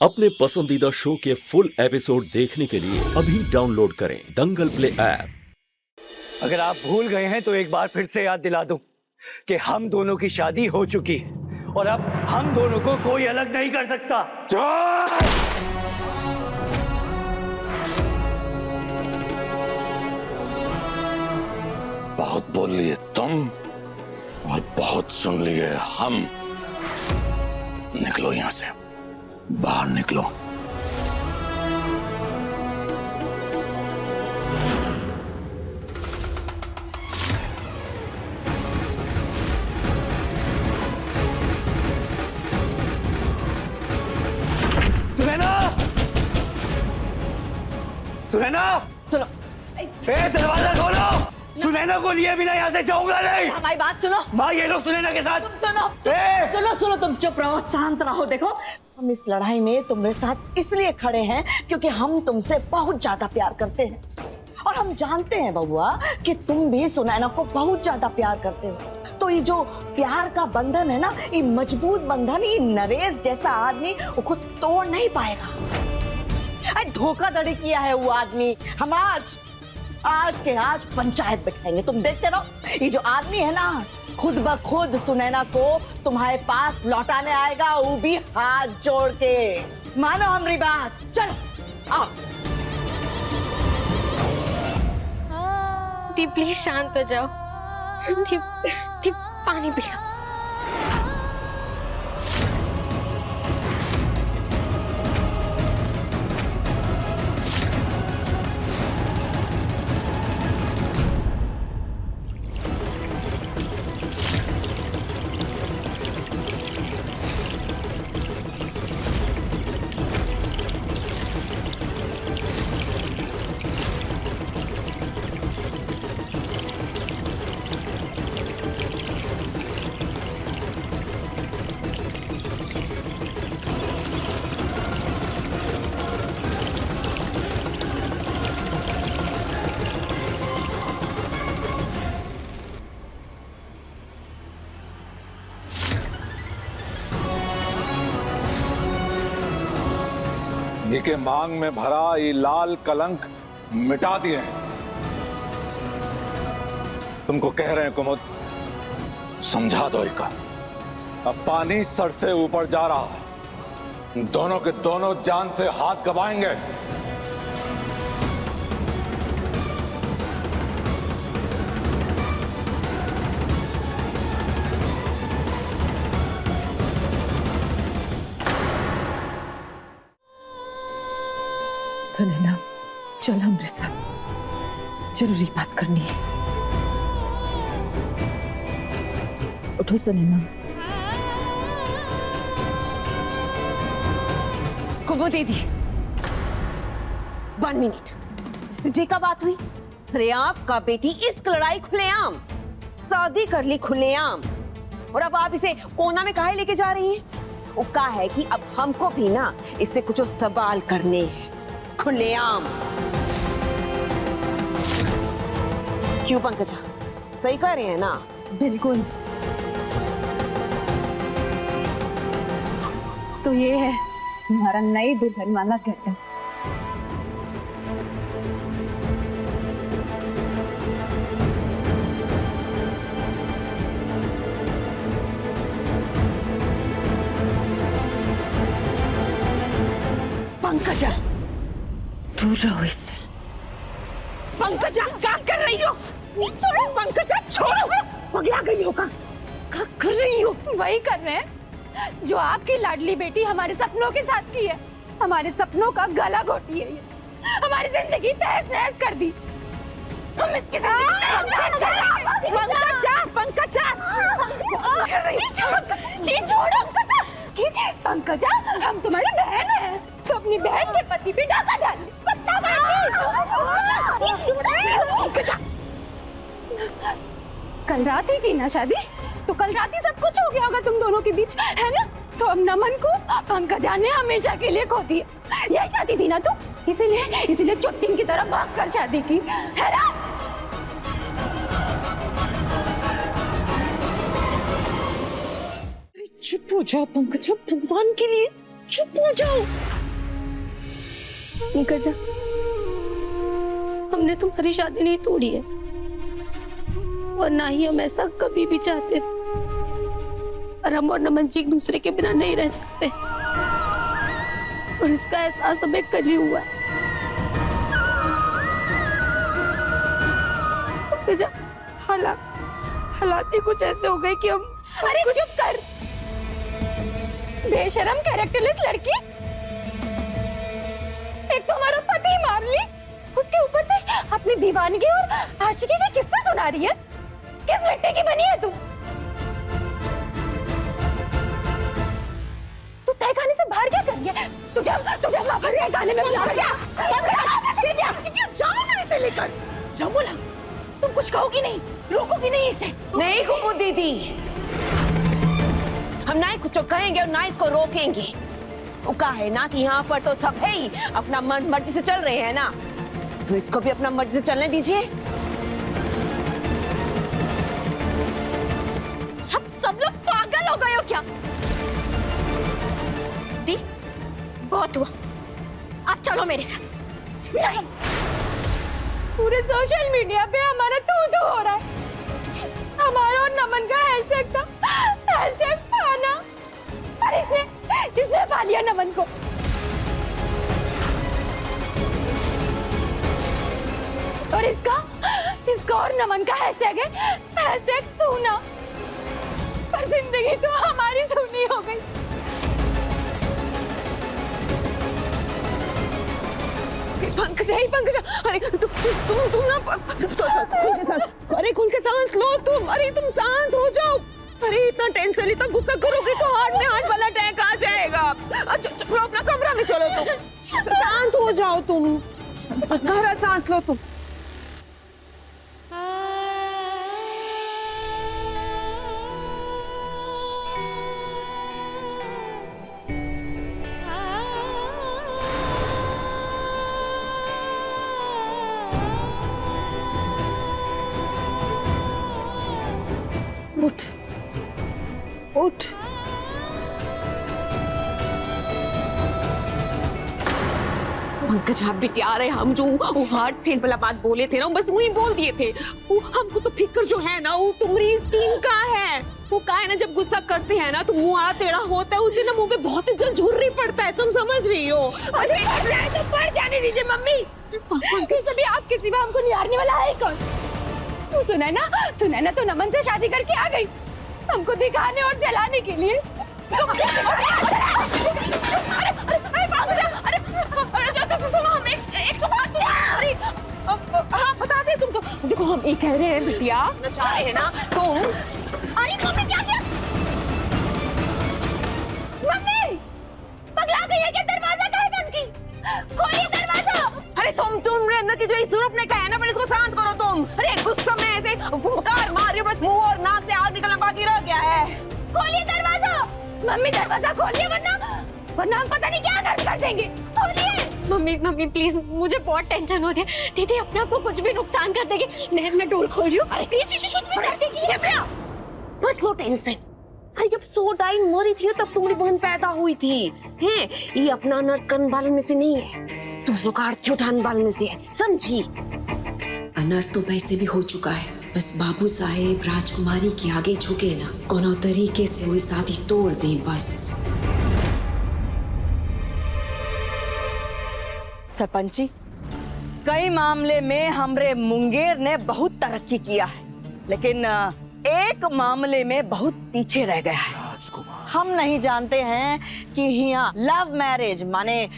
अपने पसंदीदा शो के फुल एपिसोड देखने के लिए अभी डाउनलोड करें दंगल प्ले ऐप। अगर आप भूल गए हैं तो एक बार फिर से याद दिला दूं कि हम दोनों की शादी हो चुकी है और अब हम दोनों को कोई अलग नहीं कर सकता। बहुत बोल लिए तुम और बहुत सुन लिए हम। निकलो यहां से, बाहर निकलो। सुनैना, सुनैना, सुनो, दरवाजा खोलो। सुनैना को लिए बिना यहाँ से जाऊंगा नहीं। हमारी बात सुनो। माँ, ये लोग सुनैना के साथ। सुनो, सुनो, सुनो, तुम चुप रहो, शांत रहो। देखो, हम इस लड़ाई में तुम्हारे साथ इसलिए खड़े हैं क्योंकि हम तुमसे बहुत ज्यादा प्यार करते हैं और हम जानते हैं बबुआ कि तुम भी सुनैना को बहुत ज्यादा प्यार करते हो। तो ये जो प्यार का बंधन है ना, ये मजबूत बंधन, ये नरेश जैसा आदमी उसको तोड़ नहीं पाएगा। धोखाधड़ी किया है वो आदमी। हम आज के आज पंचायत बैठाएंगे, तुम देखते रहो। ये जो आदमी है ना, खुद ब खुद सुनैना को तुम्हारे पास लौटाने आएगा, वो भी हाथ जोड़ के। मानो हमारी बात। चलो आओ। दीप प्लीज शांत हो जाओ। दीप पानी पी लो। ये के मांग में भरा ये लाल कलंक मिटा दिए। तुमको कह रहे हैं कुमुद, समझा दो इका। अब पानी सर से ऊपर जा रहा है, दोनों के दोनों जान से हाथ गवाएंगे। सुनैना, चल हमारे साथ, जरूरी बात करनी है। उठो सुनैना। कुबू दीदी, 1 मिनट। जी का बात हुई? अरे आपका बेटी इस लड़ाई खुलेआम शादी कर ली, खुलेआम। और अब आप इसे कोना में काहे लेके जा रही हैं? वो कहा है कि अब हमको भी ना इससे कुछ सवाल करने हैं, खुलेआम। क्यों पंकजा, सही कह रहे हैं ना? बिल्कुल। तो ये है हमारा नई दुल्हन वाला कहते हैं। पंकजा, दूर रहो इससे। पंकजा, क्या कर रही हो? छोड़ो पंकजा, छोड़ो। पगला गई हो? क्या कर रही हो? वही कर रहे हैं जो आपकी लाडली बेटी हमारे सपनों के साथ की है। हमारे सपनों का गला घोटी है ये। हमारी जिंदगी तहस नहस कर दी। हम इसके पंकजा, हम तुम्हारी बहन हैं। तो अपनी बहन के पति पे डाका डाल ली। कल रात ही की ना शादी, तो कल रात ही सब कुछ हो गया होगा तुम दोनों के बीच, है ना? तो अब नमन को पंकजा ने हमेशा के लिए खो दिया। यही चाहती थी ना तू, इसीलिए चुट्टी की तरह भाग कर शादी की, है ना? चुप हो जाओ पंकज, भगवान के लिए। चुप हो जाओ। पंकजा, हमने तुम्हारी शादी नहीं तोड़ी है और ना ही हम ऐसा कभी भी चाहते थे, पर हम और नमन जी एक दूसरे के बिना नहीं रह सकते और इसका एहसास हमें कल ही हुआ है। पंकजा, हालात ही कुछ ऐसे हो गए कि हम। अरे चुप कर, बेशरम कैरेक्टरलेस लड़की। एक तो हमारा पति मार ली, उसके ऊपर से अपनी दीवानगी और आशिकी के किस्से सुना रही है। किस मिट्टी की बनी है तू? तू तहखाने से बाहर क्या कर रही है? तुझे वापस तहखाने में बुला जाओ ना इसे लेकर। जाओ, बोला तुम कुछ कहोगी नहीं, रोकोगी नहीं इसे? नहीं कुमुद दीदी, हम ना ही कुछ कहेंगे और ना इसको रोकेंगे। वो कहा है ना कि यहाँ पर तो सब है ही अपना मन मर्जी से चल रहे हैं ना, तो इसको भी अपना मर्जी से चलने दीजिए। हम सब लोग पागल हो गए हो क्या? दी, बहुत हुआ, आप चलो मेरे साथ। चलो। पूरे सोशल मीडिया पे हमारा तू हो रहा है। हमारा और नमन का हैशटैग था #पाना, पर इसने पा लिया नमन को। और इसका और नमन का हैशटैग है #सूना, पर जिंदगी तो हमारी सूनी हो गई। पंकजा, अरे तुम ना अरे खुल के सांस लो तुम। अरे तुम शांत हो जाओ। अरे इतना टेंशन, इतना गुस्सा करोगे तो हार्ट में हार्ट वाला अटैक आ जाएगा। चलो अपना कमरा में चलो, तुम शांत हो जाओ। तुम गहरा सांस लो तुम। उठ। पंकज, आप भी क्या रहे? हम जो वो हार्ट फेल वाला बात बोले थे ना, बस वही बोल दिए थे। वो हमको तो फिक्र जो है ना, वो तुम्हारी स्किन का है। वो का है ना, जब गुस्सा करते हैं ना तो मुंह आड़ा टेढ़ा होता है, उसे ना मुंह पे बहुत जल्द झुर्री पड़ता है। तुम समझ रही हो? अरे तो पड़ जाने दीजिए मम्मी। कभी आपके सिवा हमको निहारने वाला है कौन? तू सुना है ना, तो नमन से शादी करके आ गई हमको दिखाने और जलाने के लिए। हाँ बता दे तुमको। देखो हम एक कह रहे हैं बिटिया, ना चाह रहे हैं ना तुम। अरे मम्मी क्या किया? मम्मी पगला गई है क्या? दरवाजा काहे बंद की? खोलिए दरवाजा। अरे तुम अंदर की जो इस स्वरूप ने कहा है ना, पहले इसको शांत करो तुम। अरे गुस्सा में ऐसे फुफकार मार रही हो, बस मुंह और नाक से आग निकलना बाकी रह गया है। खोलिए दरवाजा। मम्मी दरवाजा खोलिए, वरना हम पता नहीं क्या कर देंगे। खोलिए। मम्मी प्लीज, मुझे बहुत टेंशन हो रही है। दीदी अपने आप को कुछ भी नुकसान कर देगी। मैं अपना डोर खोल रही हूँ। अरे दीदी कुछ भी कर देगी। मत लो टेंशन। अरे जब सोडाइन मरी थी तब तुम्हारी बहन पैदा हुई थी। हैं, ये अपना अनर्थ करने वालों में से नहीं है, दूसरों का अर्थी उठाने वालों में से है, समझी? अनर्थ तो वैसे भी हो चुका है, बस बाबू साहेब राजकुमारी के आगे झुके ना, कोनो तरीके से हुई शादी तोड़ दे बस। सरपंच जी, कई मामले में हमरे मुंगेर ने बहुत तरक्की किया है, लेकिन एक मामले में बहुत पीछे रह गया है। हम नहीं जानते हैं कि यहाँ लव मैरिज माने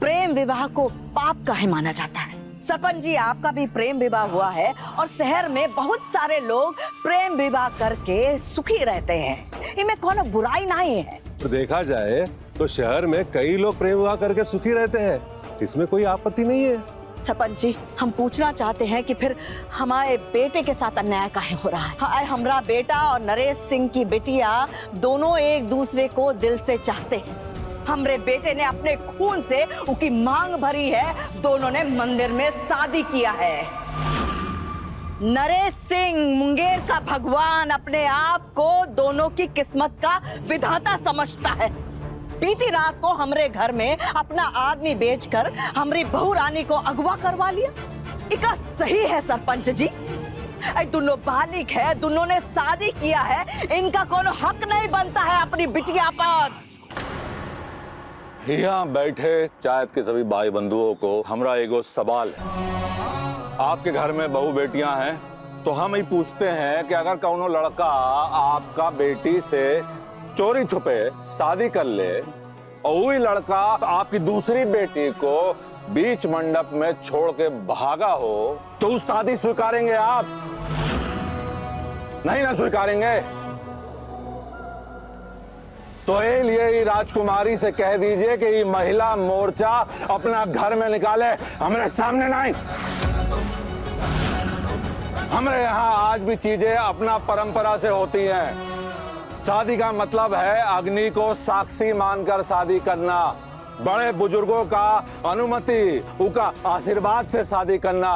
प्रेम विवाह को पाप काहे माना जाता है। सरपंच जी, आपका भी प्रेम विवाह हुआ है और शहर में बहुत सारे लोग प्रेम विवाह करके सुखी रहते हैं, इनमें कोनो बुराई नहीं है। तो देखा जाए तो शहर में कई लोग प्रेम विवाह करके सुखी रहते हैं, इसमें कोई आपत्ति नहीं है। सरपंच जी, हम पूछना चाहते हैं कि फिर हमारे बेटे के साथ अन्याय काहे हो रहा है? हाँ, हमारा बेटा और नरेश सिंह की बेटिया दोनों एक दूसरे को दिल से चाहते हैं। हमरे बेटे ने अपने खून से उनकी मांग भरी है, दोनों ने मंदिर में शादी किया है। नरेश सिंह मुंगेर का भगवान अपने आप को दोनों की किस्मत का विधाता समझता है। बीती रात को हमरे घर में अपना आदमी बेचकर हमारी बहू रानी को अगवा करवा लिया। इका सही है सरपंच जी? दोनों बालिक है, दोनों ने शादी किया है, इनका कोनो हक नहीं बनता है अपनी बिटिया पर। यहाँ बैठे चायत के सभी भाई बंधुओं को हमरा एगो सवाल है। आपके घर में बहू बेटियां हैं तो हम ही पूछते हैं कि अगर कौनो लड़का आपका बेटी से चोरी छुपे शादी कर ले और वही लड़का आपकी दूसरी बेटी को बीच मंडप में छोड़ के भागा हो तो उस शादी स्वीकारेंगे आप? नहीं ना स्वीकारेंगे? तो ये लिए ही राजकुमारी से कह दीजिए कि ये महिला मोर्चा अपना घर में निकाले, हमारे सामने नहीं। हमारे यहाँ आज भी चीजें अपना परंपरा से होती हैं। शादी का मतलब है अग्नि को साक्षी मानकर शादी करना, बड़े बुजुर्गों का अनुमति, उनका आशीर्वाद से शादी करना,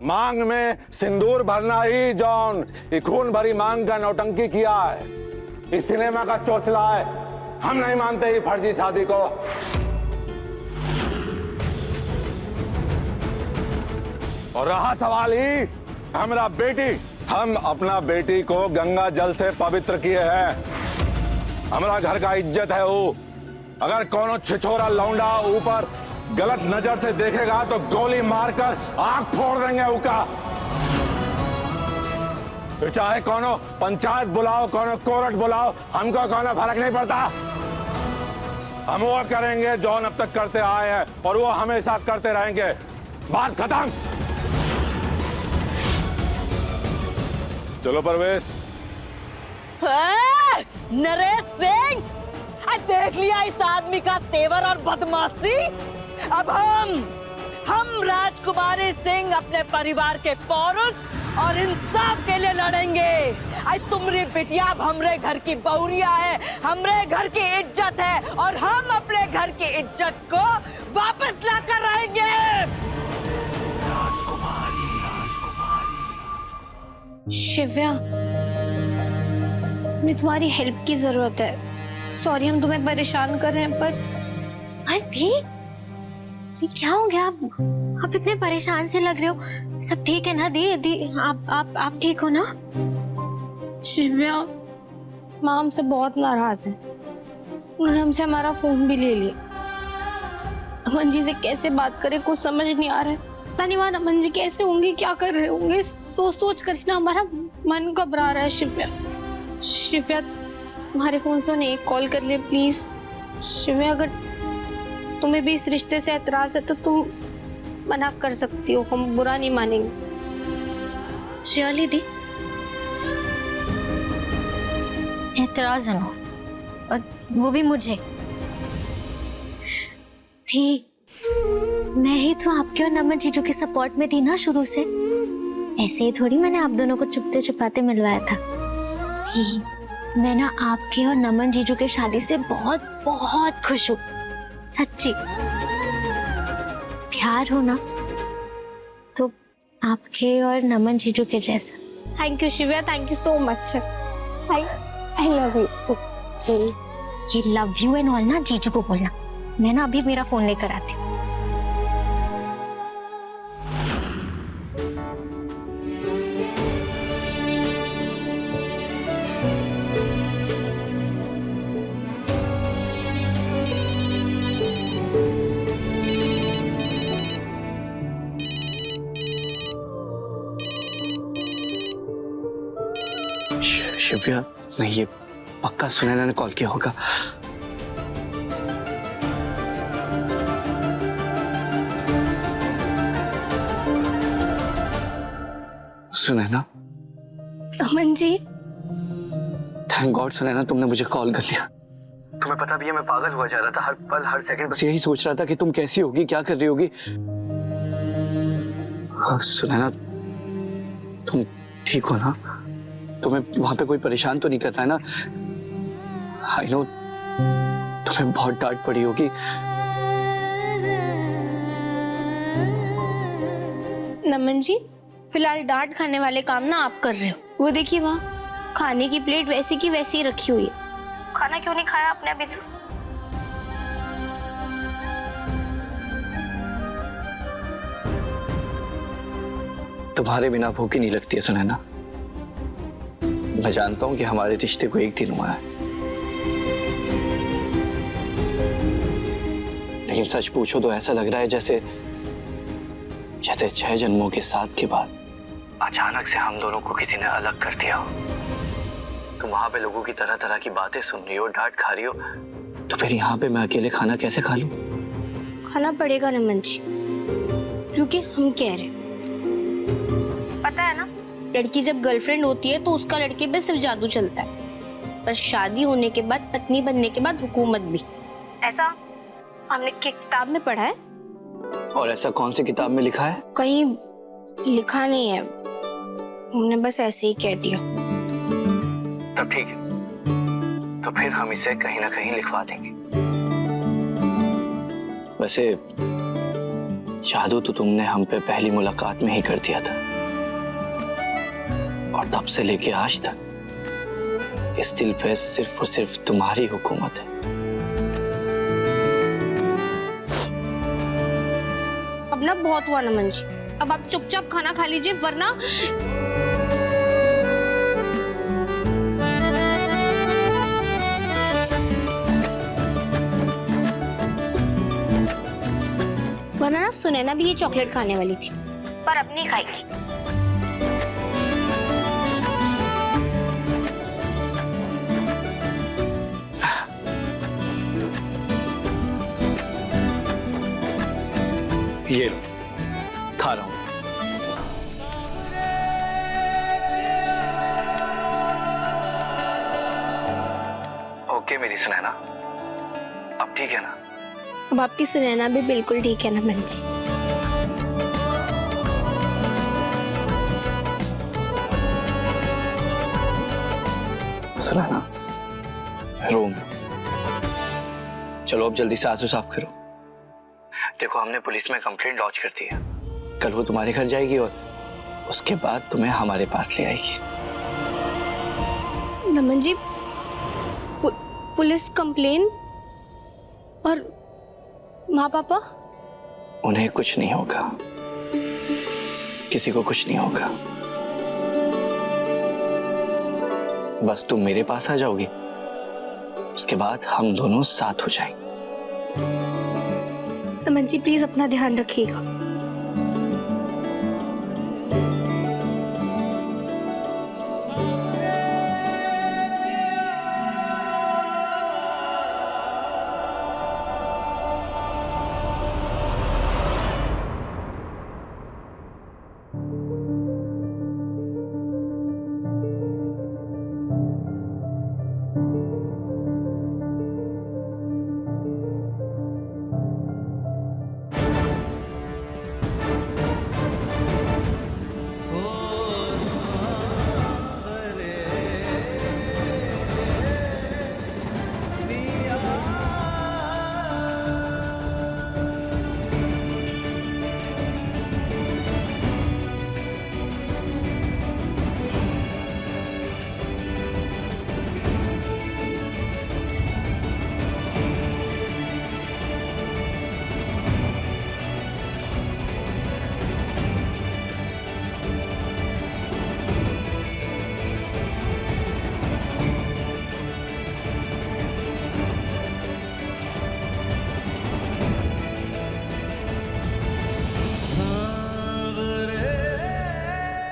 मांग में सिंदूर भरना ही जॉन खून भरी मांग का नौटंकी किया है, इस सिनेमा का चोचला है। हम नहीं मानते ही फर्जी शादी को। और रहा सवाल ही हमारा बेटी, हम अपना बेटी को गंगा जल से पवित्र किए हैं। हमारा घर का इज्जत है वो। अगर कोनो छिछोरा लौंडा ऊपर गलत नजर से देखेगा तो गोली मारकर आंख फोड़ देंगे उसका। चाहे कोनो पंचायत बुलाओ, कोनो कोर्ट बुलाओ, हमको कोनो फर्क नहीं पड़ता। हम वो करेंगे जो अब तक करते आए हैं और वो हमेशा करते रहेंगे। बात खत्म। चलो परवेश। नरेश सिंह, देख लिया इस आदमी का तेवर और बदमाशी। अब हम राजकुमारी सिंह अपने परिवार के पौरुष और इंसाफ के लिए लड़ेंगे। आज तुम्हारी बिटिया अब हमरे घर की बहुरिया है, हमरे घर की इज्जत है और हम अपने घर की इज्जत को वापस लाकर रहेंगे। शिव्या, मुझे तुम्हारी हेल्प की जरूरत है। सॉरी हम तुम्हें परेशान कर रहे हैं पर अरे दी, क्या हो गया? आप इतने परेशान से लग रहे हो। सब ठीक है ना दी? दी आप ठीक हो ना? शिव्या, माँ हमसे बहुत नाराज है। उन्होंने हमसे हमारा फोन भी ले लिया। अमन जी से कैसे बात करें कुछ समझ नहीं आ रहा है। पता नहीं वहां अमन जी कैसे होंगे, क्या कर रहे होंगे। सोच कर ना हमारा मन घबरा रहा है। शिव्या तुम्हारे फोन से उन्हें एक कॉल कर ले प्लीज। शिव्या, अगर तुम्हें भी इस रिश्ते से एतराज है तो तुम मना कर सकती हो, हम बुरा नहीं मानेंगे। रियली दी, एतराज है ना, और वो भी मुझे थी। मैं ही तो आपके और नमन जीजू के सपोर्ट में थी ना शुरू से। ऐसे ही थोड़ी मैंने आप दोनों को छुपते छुपाते मिलवाया था। मैं ना आपके और नमन जीजू के शादी से बहुत बहुत खुश हूँ, सच्ची। प्यार हो ना तो आपके और नमन जीजू के जैसा। थैंक यू शिव्या, thank you so much. I love you. ये लव यू एंड ऑल ना जीजू को बोलना। मैं ना अभी मेरा फोन लेकर आती हूँ। शिव्या, नहीं, ये पक्का सुनैना ने कॉल किया होगा। सुनैना। अमन जी, थैंक गॉड सुनैना तुमने मुझे कॉल कर लिया। तुम्हें पता भी है मैं पागल हुआ जा रहा था, हर पल हर सेकंड बस यही सोच रहा था कि तुम कैसी होगी, क्या कर रही होगी। सुनैना, तुम ठीक हो ना? तुम्हें वहां पे कोई परेशान तो नहीं कर रहा है ना? आई नो तुम्हें बहुत डांट पड़ी होगी। नमन जी, फिलहाल डांट खाने वाले काम ना आप कर रहे हो। वो देखिए वहाँ खाने की प्लेट वैसी की वैसी रखी हुई है। खाना क्यों नहीं खाया आपने अभी तक? तुम्हारे बिना भूख ही नहीं लगती है सुनैना। मैं जानता हूं कि हमारे रिश्ते को एक दिन हुआ है, लेकिन सच पूछो तो ऐसा लग रहा है जैसे 6 जन्मों के साथ के बाद अचानक से हम दोनों को किसी ने अलग कर दिया हो। तुम वहां पे लोगों की तरह तरह की बातें सुन रही हो, डांट खा रही हो, तो फिर यहाँ पे मैं अकेले खाना कैसे खा लूं? खाना पड़ेगा नमन जी, क्योंकि हम कह रहे, पता है ना, लड़की जब गर्लफ्रेंड होती है तो उसका लड़के पे सिर्फ जादू चलता है, पर शादी होने के बाद, पत्नी बनने के बाद हुकूमत भी। ऐसा हमने किताब में पढ़ा है। और ऐसा कौन सी किताब में लिखा है? कहीं लिखा नहीं है, हमने बस ऐसे ही कह दिया। तब ठीक है, तो फिर हम इसे कहीं ना कहीं लिखवा देंगे। वैसे जादू तो तुमने हम पे पहली मुलाकात में ही कर दिया था, और तब से लेके आज तक इस दिल पे सिर्फ और सिर्फ तुम्हारी हुकूमत है। अब ना बहुत हुआ नमन जी, अब आप चुपचाप खाना खा लीजिए, वरना ना सुनैना भी ये चॉकलेट खाने वाली थी, पर अब नहीं खाएगी। ये लो, खा रहा हूं। ओके मेरी सुनैना, अब ठीक है ना? अब आपकी सुनैना भी बिल्कुल ठीक है नमन जी। सुनैना, रूम चलो, अब जल्दी से आंसू साफ करो। देखो हमने पुलिस में कंप्लेंट लॉन्च कर दी है, कल वो तुम्हारे घर जाएगी और उसके बाद तुम्हें हमारे पास ले आएगी। नमन जी, पुलिस कंप्लेन और माँ पापा? उन्हें कुछ नहीं होगा, किसी को कुछ नहीं होगा। बस तुम मेरे पास आ जाओगी, उसके बाद हम दोनों साथ हो जाएंगे। नमन जी प्लीज अपना ध्यान रखिएगा।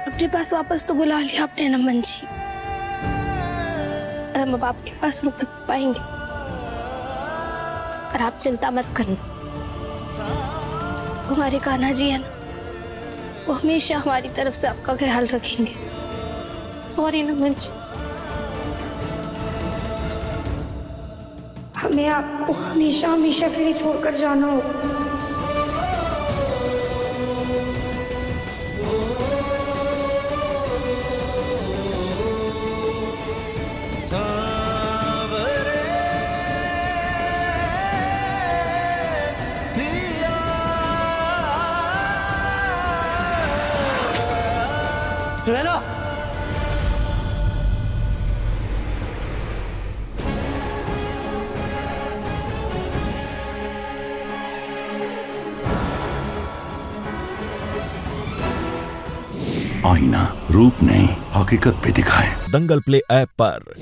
अपने पास वापस तो बुला लिया आपने नमन जी, और हम अब आपके पास रुक पाएंगे। और आप चिंता मत करना, हमारे कान्हा जी है ना, वो हमेशा हमारी तरफ से आपका ख्याल रखेंगे। सॉरी नमन जी, हमें आपको हमेशा हमेशा के लिए छोड़कर जाना होगा। सुनैना, आईना रूप नहीं हकीकत भी दिखाए। दंगल प्ले ऐप पर